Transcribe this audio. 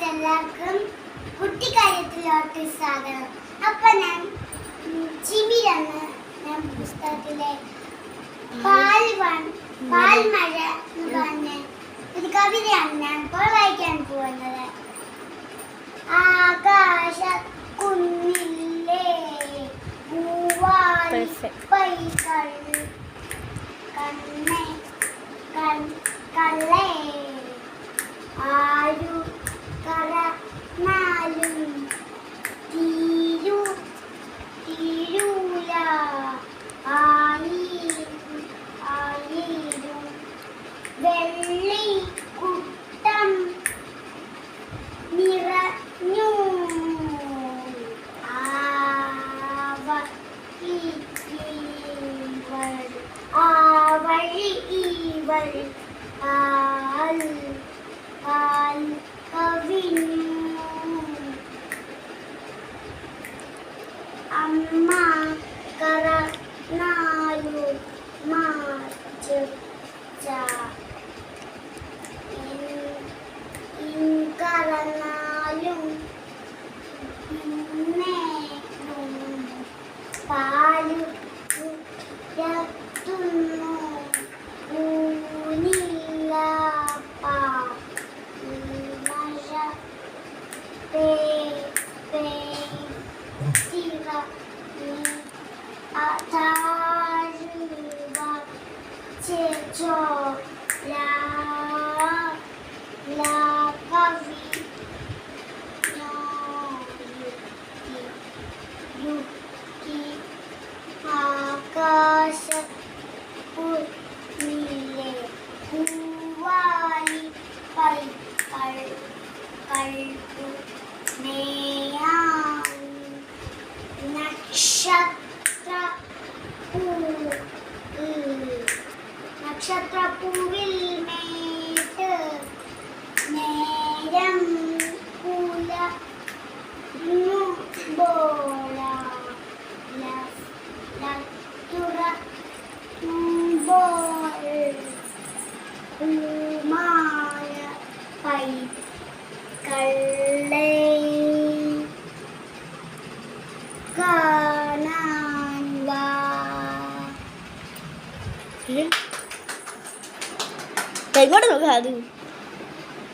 എല്ലാവർക്കും കുട്ടിക്കാര്യത്തിലോട്ട് സ്വാഗതം. അപ്പൊ ഞാൻ ചിമിരെന്ന് ഞാൻ പുസ്തകത്തിലെ പാൽമഴ എന്ന് പറഞ്ഞ ഒരു കവിതയാണ് ഞാൻ ഇപ്പോൾ വായിക്കാൻ പോകുന്നത്. ആകാശ കുന്നില്ലേ പൂവാലി പൈകൾ കണ്ണേ കള്ളേ ആരു കറന്നാലും തീരൂല ആയിരും വെള്ളി കുട്ടം നിറഞ്ഞു ആവഴി ഇവൾ കവിഞ്ഞു അമ്മ കറന്നാലു കറന്നാലും പാലു ുന്നു ഊനില്ല മഴ ആകാശപ്പുന്നിലെ പൂവാലി പൈകൾ കണ്ടു നക്ഷത്രപ്പൂവിൽ മേട്ട് നേരം പൂമായ പൈകളെ കാണാൻ വാ. ഇങ്ങോട്ട് നോക്കാം അത്